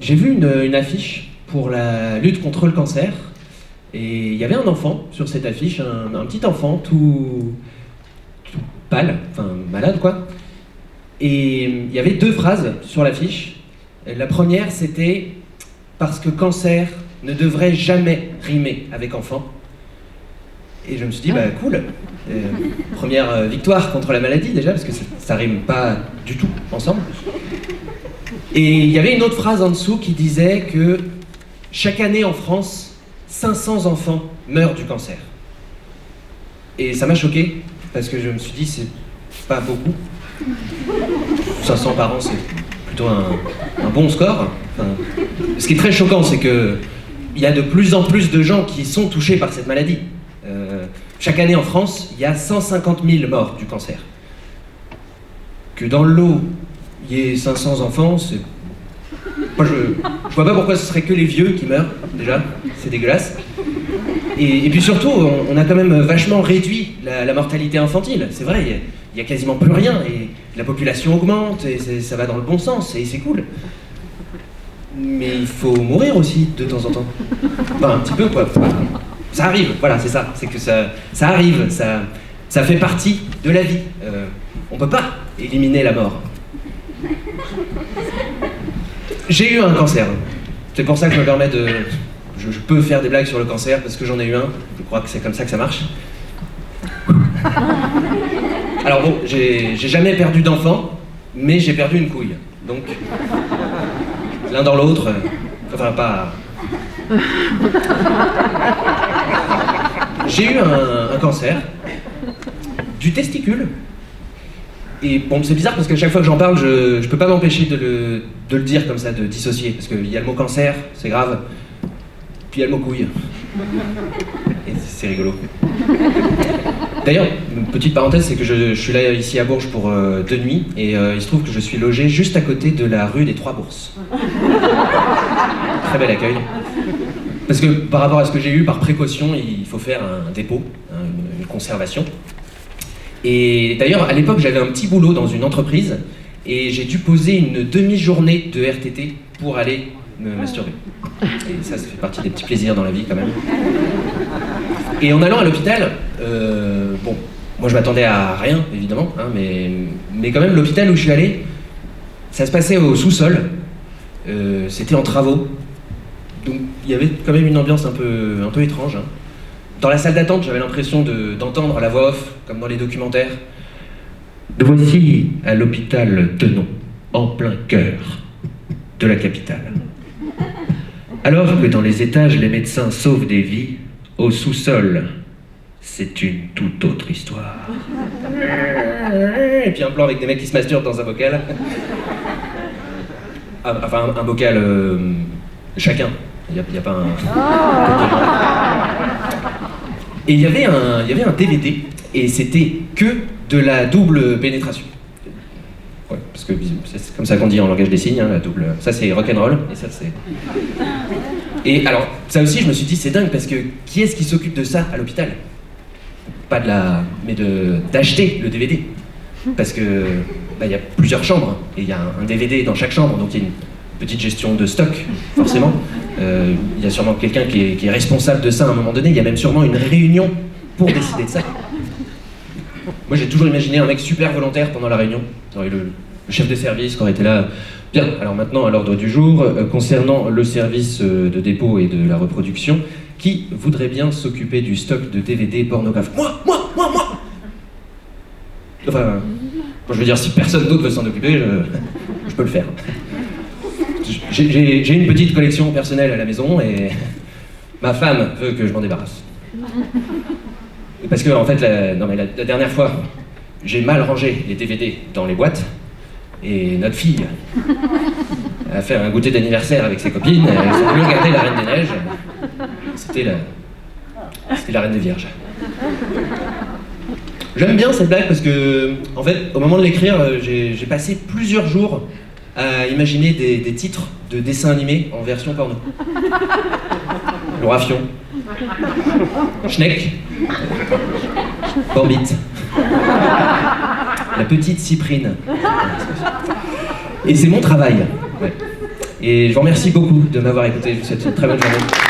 j'ai vu une affiche pour la lutte contre le cancer, et il y avait un enfant sur cette affiche, un petit enfant tout pâle, enfin malade quoi. Et il y avait 2 phrases sur l'affiche. La première c'était « Parce que cancer ne devrait jamais rimer avec enfant ». Et je me suis dit, bah cool, première victoire contre la maladie déjà, parce que ça rime pas du tout ensemble. Et il y avait une autre phrase en dessous qui disait que chaque année en France, 500 enfants meurent du cancer. Et ça m'a choqué, parce que je me suis dit, c'est pas beaucoup. 500 par an, c'est plutôt un bon score. Enfin, ce qui est très choquant, c'est que il y a de plus en plus de gens qui sont touchés par cette maladie. Chaque année en France, il y a 150 000 morts du cancer. Que dans le lot, il y ait 500 enfants, c'est... Moi, je vois pas pourquoi ce serait que les vieux qui meurent, déjà, c'est dégueulasse. Et puis surtout, on a quand même vachement réduit la mortalité infantile, c'est vrai, il y a quasiment plus rien, et la population augmente, et ça va dans le bon sens, et c'est cool. Mais il faut mourir aussi, de temps en temps. Enfin, un petit peu, quoi. Ça arrive, voilà, c'est ça. C'est que ça arrive, ça fait partie de la vie. On peut pas éliminer la mort. J'ai eu un cancer. C'est pour ça que je me permets de... Je peux faire des blagues sur le cancer, parce que j'en ai eu un. Je crois que c'est comme ça que ça marche. Alors bon, j'ai jamais perdu d'enfant, mais j'ai perdu une couille. Donc, l'un dans l'autre, enfin pas... J'ai eu un cancer du testicule. Et bon, c'est bizarre parce qu'à chaque fois que j'en parle, je peux pas m'empêcher de le dire comme ça, de dissocier. Parce qu'il y a le mot cancer, c'est grave. Puis il y a le mot couille. Et c'est rigolo. D'ailleurs, une petite parenthèse, c'est que je suis là ici à Bourges pour 2 nuits. Et il se trouve que je suis logé juste à côté de la rue des 3 Bourses. Très bel accueil. Parce que par rapport à ce que j'ai eu, par précaution, il faut faire un dépôt, une conservation. Et d'ailleurs, à l'époque, j'avais un petit boulot dans une entreprise et j'ai dû poser une demi-journée de RTT pour aller me masturber. Et ça fait partie des petits plaisirs dans la vie, quand même. Et en allant à l'hôpital, bon, moi je m'attendais à rien, évidemment, hein, mais quand même, l'hôpital où je suis allé, ça se passait au sous-sol, c'était en travaux. Donc il y avait quand même une ambiance un peu étrange. Hein. Dans la salle d'attente, j'avais l'impression d'entendre la voix off, comme dans les documentaires. Nous voici à l'hôpital Tenon, en plein cœur de la capitale. Alors que dans les étages, les médecins sauvent des vies, au sous-sol, c'est une toute autre histoire. Et puis un plan avec des mecs qui se masturbent dans un bocal. Enfin, un bocal chacun. Il n'y a pas un... Et il y avait un DVD, et c'était que de la double pénétration. Ouais, parce que c'est comme ça qu'on dit en langage des signes, hein, la double... Ça c'est rock'n'roll, et ça c'est... Et alors, ça aussi je me suis dit, c'est dingue, parce que qui est-ce qui s'occupe de ça à l'hôpital? Pas de la... mais d'acheter le DVD. Parce que il y a plusieurs chambres, hein, et il y a un DVD dans chaque chambre, donc il y a une petite gestion de stock, forcément. Il y a sûrement quelqu'un qui est responsable de ça à un moment donné. Il y a même sûrement une réunion pour décider de ça. Moi, j'ai toujours imaginé un mec super volontaire pendant la réunion. Le chef de service qui aurait été là. Bien, alors maintenant, à l'ordre du jour, concernant le service de dépôt et de la reproduction, qui voudrait bien s'occuper du stock de DVD pornographiques? Moi! Enfin, je veux dire, si personne d'autre veut s'en occuper, je peux le faire. J'ai une petite collection personnelle à la maison et ma femme veut que je m'en débarrasse. Parce que en fait, la dernière fois, j'ai mal rangé les DVD dans les boîtes et notre fille a fait un goûter d'anniversaire avec ses copines. Elles ont voulu regarder La Reine des Neiges. C'était la Reine des Vierges. J'aime bien cette blague parce que, en fait, au moment de l'écrire, j'ai passé plusieurs jours à imaginer des titres de dessins animés en version porno. Le Roi Fion, Schneck, Bambit, la petite Cyprine. Et c'est mon travail. Ouais. Et je vous remercie beaucoup de m'avoir écouté. Je vous souhaite une très bonne journée.